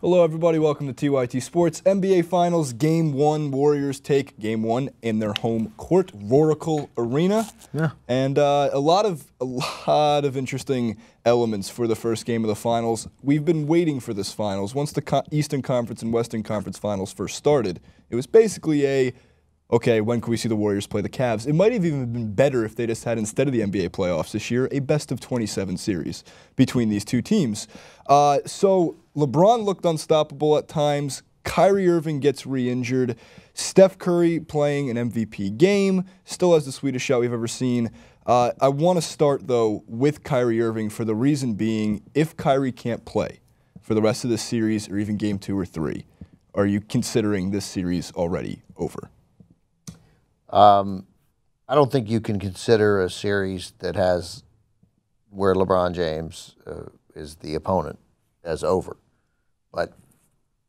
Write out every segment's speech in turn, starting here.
Hello, everybody. Welcome to TYT Sports. NBA Finals Game 1. Warriors take Game 1 in their home court, Oracle Arena. Yeah. And a lot of interesting elements for the first game of the Finals. We've been waiting for this Finals. Once the Eastern Conference and Western Conference Finals first started, it was basically okay, when can we see the Warriors play the Cavs? It might have even been better if they just had, instead of the NBA playoffs this year, a best-of-27 series between these two teams. So LeBron looked unstoppable at times. Kyrie Irving gets re-injured. Steph Curry playing an MVP game. Still has the sweetest shot we've ever seen. I want to start, though, with Kyrie Irving for the reason being, if Kyrie can't play for the rest of this series or even Game 2 or 3, are you considering this series already over? I don't think you can consider a series that has where LeBron James is the opponent as over. But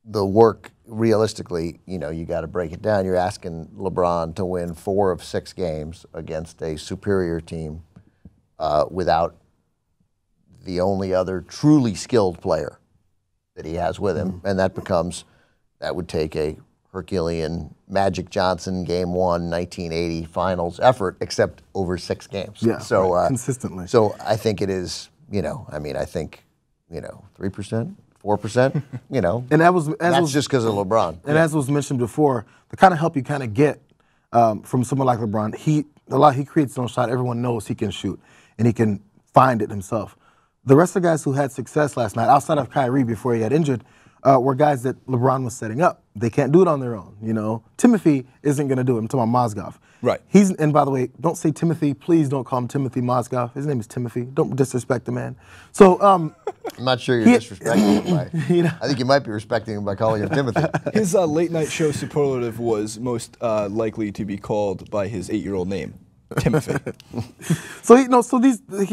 the work, realistically, you got to break it down. You're asking LeBron to win 4 of 6 games against a superior team without the only other truly skilled player that he has with him. And that would take a Herculean Magic Johnson Game 1 1980 Finals effort, except over 6 games. Yeah, so right, consistently. So I think it is. I think 3%, 4%. And that's just because of LeBron. And as was mentioned before, the kind of help you kind of get from someone like LeBron, he creates his own shot. Everyone knows he can shoot, and he can find it himself. The rest of the guys who had success last night, outside of Kyrie before he got injured, were guys that LeBron was setting up. They can't do it on their own, Timothy isn't going to do it. I'm talking about Mozgov. Right. And by the way, don't say Timothy. Please don't call him Timothy Mozgov. His name is Timothy. Don't disrespect the man. So I'm not sure you're disrespecting him by. I think you might be respecting him by calling him Timothy. His late night show superlative was most likely to be called by his 8-year-old name, Timothy. So he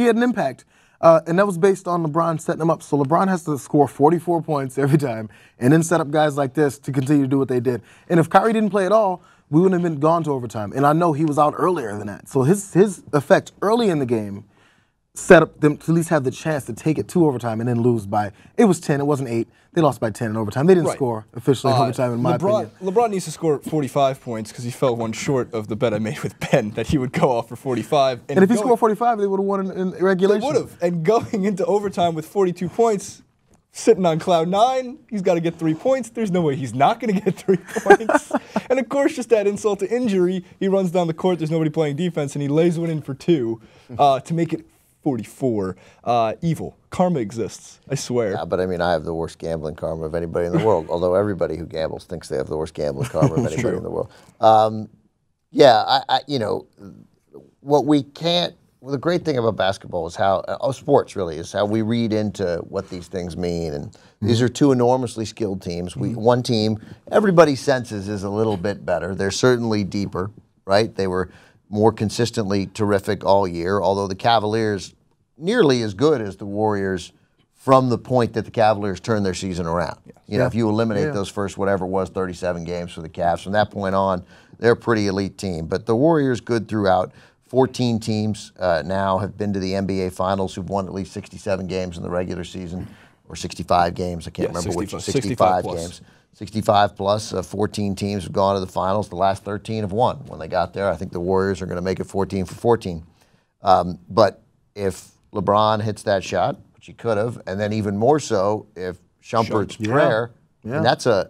had an impact. And that was based on LeBron setting them up. So LeBron has to score 44 points every time and then set up guys like this to continue to do what they did. And if Kyrie didn't play at all, we wouldn't have been gone to overtime. And I know he was out earlier than that. So his effect early in the game set up them to at least have the chance to take it to overtime and then lose by, it was 10, it wasn't 8. They lost by 10 in overtime. They didn't score officially in overtime, in my opinion. LeBron needs to score 45 points because he fell one short of the bet I made with Ben that he would go off for 45. And if he scored 45, they would have won in regulation. They would have. And going into overtime with 42 points, sitting on cloud 9, he's got to get 3 points. There's no way he's not going to get 3 points. And of course, just that insult to injury, he runs down the court, there's nobody playing defense, and he lays one in for 2 to make it 44. Evil. Karma exists, I swear. Yeah, but I have the worst gambling karma of anybody in the world, although everybody who gambles thinks they have the worst gambling karma of anybody in the world. What we can't, the great thing about basketball is how, sports really, is how we read into what these things mean. And these are 2 enormously skilled teams. One team, everybody's senses is a little bit better. They're certainly deeper, right? They were more consistently terrific all year, although the Cavaliers nearly as good as the Warriors from the point that the Cavaliers turned their season around. If you eliminate those first, whatever it was, 37 games for the Cavs, from that point on, they're a pretty elite team. But the Warriors good throughout. 14 teams now have been to the NBA Finals who've won at least 67 games in the regular season, or 65 games. I can't remember which. 65 games. 65 plus. 14 teams have gone to the Finals. The last 13 have won when they got there. I think the Warriors are going to make it 14 for 14. But if LeBron hits that shot, which he could have, and then even more so if Shumpert's prayer, and it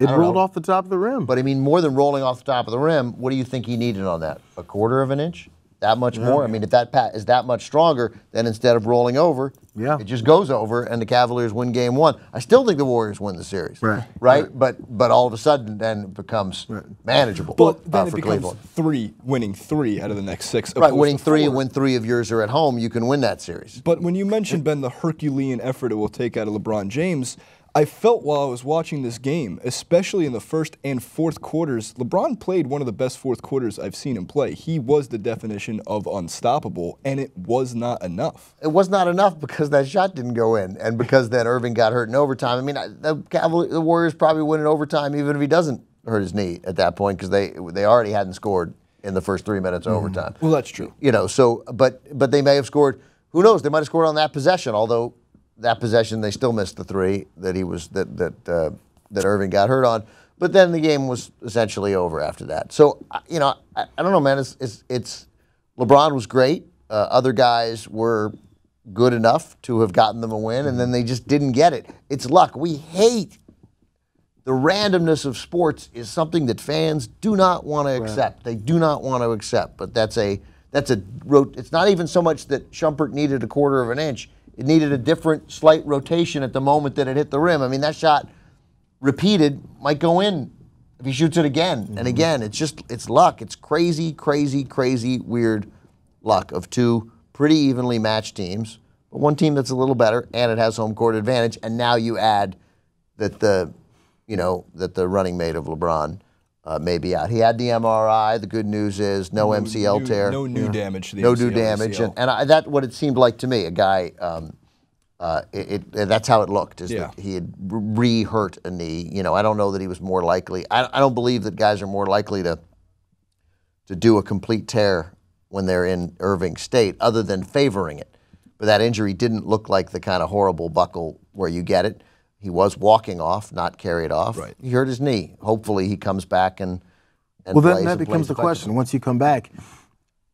rolled off the top of the rim. But more than rolling off the top of the rim, what do you think he needed on that? A quarter of an inch? That much more? If that pat is that much stronger, then instead of rolling over, it just goes over and the Cavaliers win Game 1. I still think the Warriors win the series. Right? But all of a sudden then it becomes manageable but then it for becomes Cleveland. Winning 3 out of the next 6. Right, winning 3 and when 3 of yours are at home, you can win that series. But when you mentioned, Ben, the Herculean effort it will take out of LeBron James, I felt while I was watching this game, especially in the first and fourth quarters, LeBron played one of the best fourth quarters I've seen him play. He was the definition of unstoppable, and it was not enough. It was not enough because that shot didn't go in, and because then Irving got hurt in overtime. The Warriors probably win in overtime even if he doesn't hurt his knee at that point because they already hadn't scored in the first 3 minutes of overtime. Well, that's true. But they may have scored. Who knows? They might have scored on that possession, although that possession, they still missed the three that that Irving got hurt on. But then the game was essentially over after that. So I don't know, man. It's LeBron was great. Other guys were good enough to have gotten them a win, and then they just didn't get it. It's luck. We hate the randomness of sports is something that fans do not want to accept. They do not want to accept. But it's not even so much that Shumpert needed a quarter of an inch. It needed a different slight rotation at the moment that it hit the rim. I mean, that shot repeated might go in if he shoots it again and again. It's luck. It's crazy, crazy, crazy, weird luck of two pretty evenly matched teams, but one team that's a little better and it has home court advantage. And now you add that the running mate of LeBron may be out. He had the MRI. The good news is no MCL tear. No new damage to the no MCL. new damage. And that's what it seemed like to me. A guy, that's how it looked, is that he had re-hurt a knee. I don't know that he was more likely. I don't believe that guys are more likely to do a complete tear when they're in Irving state, other than favoring it. But that injury didn't look like the kind of horrible buckle where you get it. He was walking off, not carried off. Right. He hurt his knee. Hopefully he comes back and well, plays then that becomes the question. Once you come back,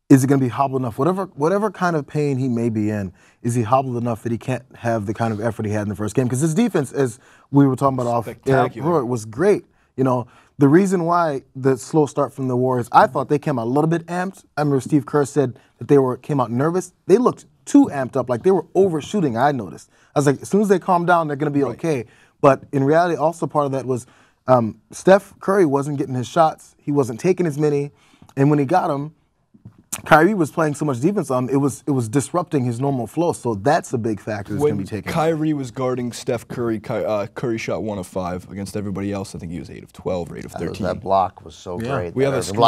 is he going to be hobbled enough? Whatever kind of pain he may be in, is he hobbled enough that he can't have the kind of effort he had in the first game? Because his defense, as we were talking about off air, was great. The reason why the slow start from the Warriors, I thought they came out a little bit amped. I remember Steve Kerr said that they came out nervous. They looked too amped up, like they were overshooting, I noticed. I was like, as soon as they calm down, they're going to be okay. But in reality, also part of that was Steph Curry wasn't getting his shots. He wasn't taking as many. And when he got them, Kyrie was playing so much defense on him, it was disrupting his normal flow. So that's a big factor that's going to be taken. Kyrie was guarding Steph Curry, Curry shot 1 of 5 against everybody else. I think he was 8 of 12 or 8 of 13. That block was so great. We have a still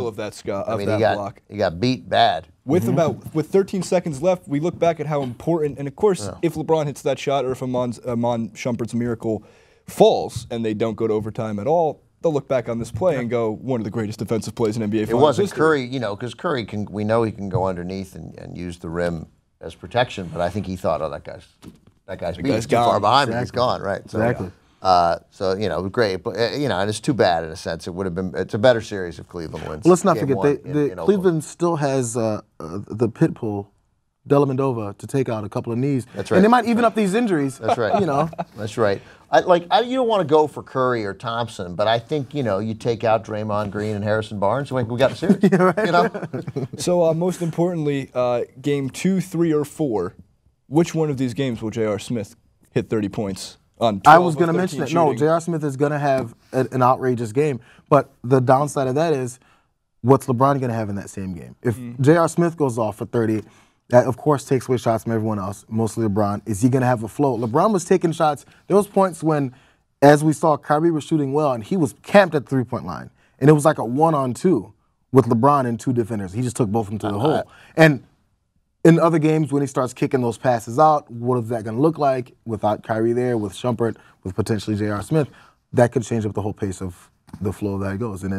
of that block. He got beat bad. With 13 seconds left, we look back at how important, and of course, if LeBron hits that shot or if Amon Shumpert's miracle falls and they don't go to overtime at all, they'll look back on this play and go, one of the greatest defensive plays in NBA Finals. It wasn't history. Curry, because Curry we know he can go underneath and use the rim as protection, but I think he thought, that guy's beat. He's too far behind me. He's gone, right? So, exactly. Great, but and it's too bad in a sense. It's a better series if Cleveland wins. Well, let's not forget Cleveland still has the pit bull, Delamendova, to take out a couple of knees. That's right. And they might even up these injuries. That's right. That's right. You don't want to go for Curry or Thompson, but I think you take out Draymond Green and Harrison Barnes. We got a series. Right. So most importantly, game 2, 3, or 4, which one of these games will J.R. Smith hit 30 points on? I was going to mention that. No, J.R. Smith is going to have an outrageous game, but the downside of that is, what's LeBron going to have in that same game? If J.R. Smith goes off for 30. That, of course, takes away shots from everyone else, mostly LeBron. Is he going to have a flow? LeBron was taking shots. There was points when, as we saw, Kyrie was shooting well, and he was camped at the three-point line. And it was like a 1-on-2 with LeBron and 2 defenders. He just took both of them to the hole. And in other games, when he starts kicking those passes out, what is that going to look like without Kyrie there, with Shumpert, with potentially J.R. Smith? That could change up the whole pace of the flow that it goes. And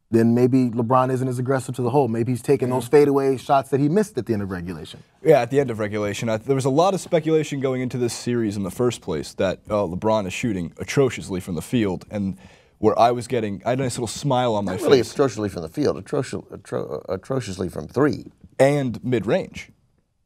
then maybe LeBron isn't as aggressive to the hole. Maybe he's taking those fadeaway shots that he missed at the end of regulation. Yeah, at the end of regulation. There was a lot of speculation going into this series in the first place that LeBron is shooting atrociously from the field, and where I had a nice little smile on my face. Not really atrociously from the field, atrociously from 3. And mid-range.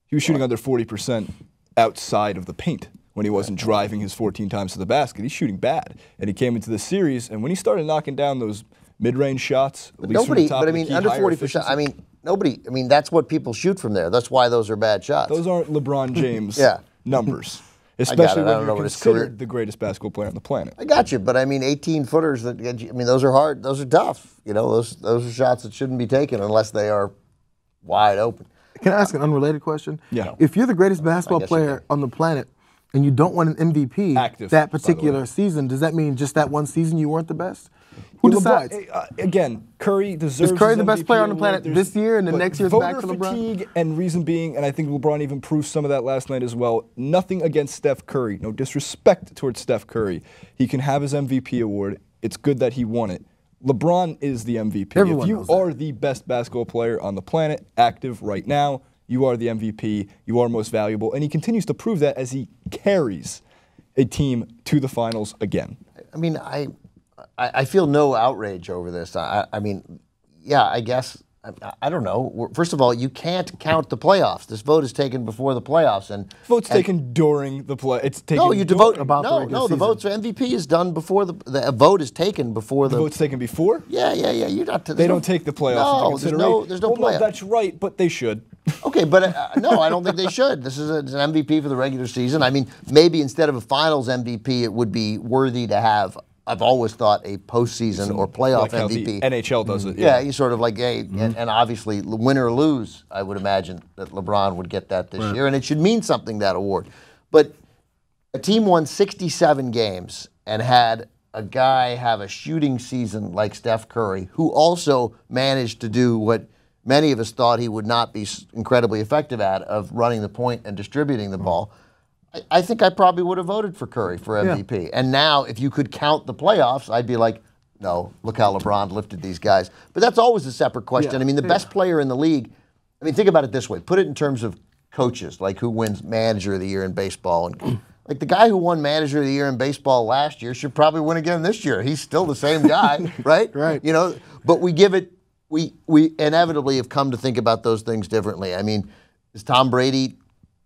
He was shooting under 40% outside of the paint when he wasn't driving his 14 times to the basket. He's shooting bad. And he came into this series, and when he started knocking down those mid-range shots, at least from the top of the key, under 40%. That's what people shoot from there. That's why those are bad shots. Those aren't LeBron James numbers, especially when you're considered the greatest basketball player on the planet. I got you, but 18-footers. Those are hard. Those are tough. Those are shots that shouldn't be taken unless they are wide open. Can I ask an unrelated question? Yeah. If you're the greatest basketball player on the planet and you don't win an MVP that particular season, does that mean just that one season you weren't the best? Who decides? Again, Curry deserves. Is Curry the MVP best player on the planet award. this year and the next year's back to LeBron? Voter fatigue and reason being, and I think LeBron even proved some of that last night as well, nothing against Steph Curry. No disrespect towards Steph Curry. He can have his MVP award. It's good that he won it. LeBron is the MVP. Everyone if you knows that. are the best basketball player on the planet, active right now, you are the MVP, you are most valuable, and he continues to prove that as he carries a team to the finals again. I mean, I feel no outrage over this. I mean, yeah, I guess. I don't know. First of all, you can't count the playoffs. This vote is taken before the playoffs, and vote's taken during the play. It's taken. No, you devote about the no. The votes for MVP is done before the vote is taken before the vote's taken before. Yeah. You're not. They don't take the playoffs. No, there's no playoff. No, that's right, but they should. Okay, but no, I don't think they should. This is it's an MVP for the regular season. I mean, maybe instead of a Finals MVP, it would be worthy to have. I've always thought a postseason or playoff like how MVP. The NHL does it. Yeah, you sort of like, hey, and obviously, win or lose, I would imagine that LeBron would get that this year, and it should mean something, that award. But a team won 67 games and had a guy have a shooting season like Steph Curry, who also managed to do what many of us thought he would not be incredibly effective at, of running the point and distributing the ball. I think I probably would have voted for Curry for MVP. Yeah. And now, if you could count the playoffs, I'd be like, no, look how LeBron lifted these guys. But that's always a separate question. Yeah. I mean, the best player in the league, I mean, think about it this way. Put it in terms of coaches, like who wins Manager of the Year in baseball. And like the guy who won Manager of the Year in baseball last year should probably win again this year. He's still the same guy, right? Right. You know, but we give it, we inevitably have come to think about those things differently. I mean, is Tom Brady,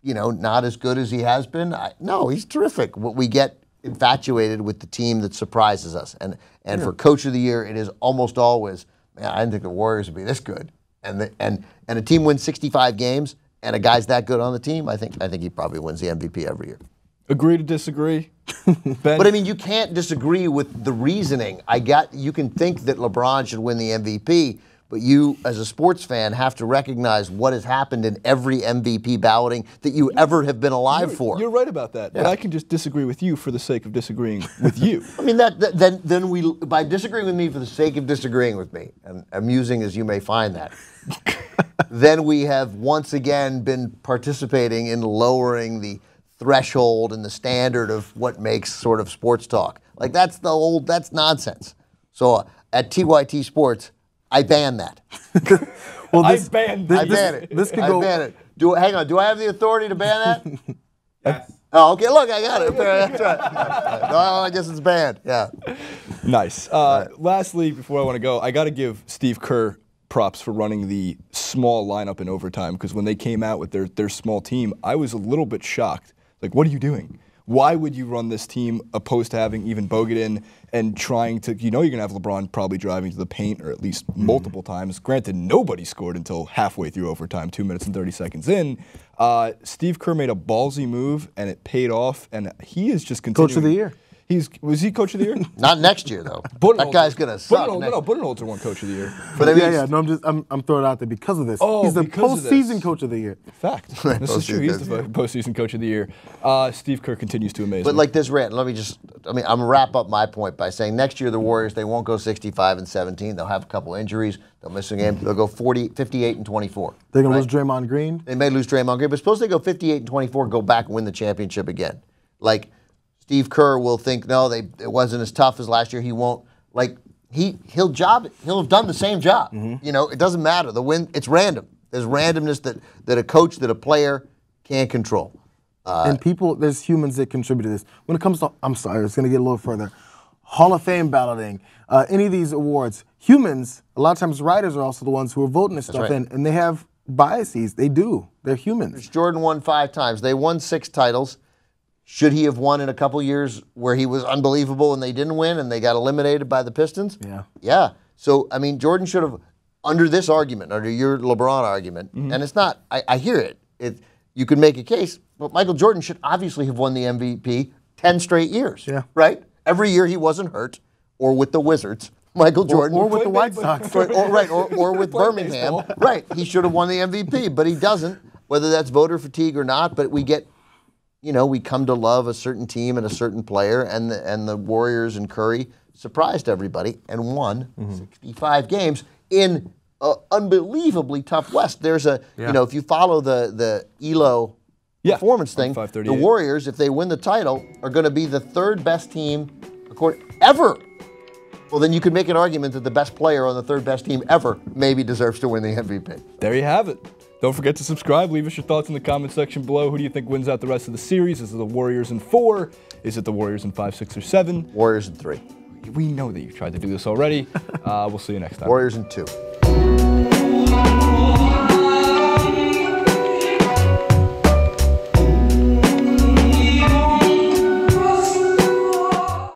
you know, not as good as he has been? No, he's terrific. We get infatuated with the team that surprises us. And for Coach of the Year, it is almost always, man, I didn't think the Warriors would be this good. And a team wins 65 games, and a guy's that good on the team, I think he probably wins the MVP every year. Agree to disagree? Ben? But I mean, you can't disagree with the reasoning. You can think that LeBron should win the MVP, but you, as a sports fan, have to recognize what has happened in every MVP balloting that you ever have been alive for. You're right about that, but I can just disagree with you for the sake of disagreeing with you. I mean, then we, by disagreeing with me for the sake of disagreeing with me, and amusing as you may find that, then we have once again been participating in lowering the threshold and the standard of what makes sort of sports talk. Like that's nonsense. So at TYT Sports, I ban that. Well, I ban it. This could go. I ban it. Hang on. Do I have the authority to ban that? Yes. Oh, okay. Look, I got it. That's right. No, I guess it's banned. Yeah. Nice. Lastly, before I want to go, I got to give Steve Kerr props for running the small lineup in overtime, because when they came out with their small team, I was a little bit shocked. Like, what are you doing? Why would you run this team opposed to having even Bogut in and trying to, you know, you're going to have LeBron probably driving to the paint, or at least multiple times. Granted, nobody scored until halfway through overtime, 2 minutes and 30 seconds in. Steve Kerr made a ballsy move, and it paid off, and he is just continuing. Coach of the Year. Was he Coach of the Year? Not next year, though. That guy's going to suck. No, Budenholzer won Coach of the Year. But I mean, No, I'm throwing it out there because of this. Oh, he's the postseason Coach of the Year. Fact. This is true. He's the postseason Coach of the Year. Steve Kerr continues to amaze me. But like this rant, I'm going to wrap up my point by saying next year the Warriors, they won't go 65-17. They'll have a couple injuries. They'll miss a game. They'll go 58-24. They're going to lose Draymond Green. They may lose Draymond Green, but suppose they go 58-24, go back and win the championship again. Like, Steve Kerr will think, no, it wasn't as tough as last year. He won't, like, he'll have done the same job. You know, it doesn't matter. The win, it's random. There's randomness that a coach, that a player can't control. And there's humans that contribute to this. When it comes to, I'm sorry, it's going to get a little further. Hall of Fame balloting, any of these awards, humans, a lot of times writers are also the ones who are voting this stuff in, and they have biases. They do. They're humans. Jordan won 5 times. They won 6 titles. Should he have won in a couple years where he was unbelievable and they didn't win and they got eliminated by the Pistons? Yeah. Yeah. So, I mean, Jordan should have, under this argument, under your LeBron argument, and it's not, I hear it. You could make a case, but Michael Jordan should obviously have won the MVP 10 straight years. Yeah. Right? Every year he wasn't hurt, or with the Wizards. Michael Jordan. Or with the White Sox. Or with Birmingham. Right. He should have won the MVP, but he doesn't, whether that's voter fatigue or not, but we get, you know, we come to love a certain team and a certain player, and the Warriors and Curry surprised everybody and won 65 games in an unbelievably tough West. There's you know, if you follow the ELO performance thing, the Warriors, if they win the title, are going to be the 3rd best team ever. Well, then you could make an argument that the best player on the 3rd best team ever maybe deserves to win the MVP. There you have it. Don't forget to subscribe. Leave us your thoughts in the comment section below. Who do you think wins out the rest of the series? Is it the Warriors in 4? Is it the Warriors in 5, 6, or 7? Warriors in 3. We know that you've tried to do this already. We'll see you next time. Warriors in 2.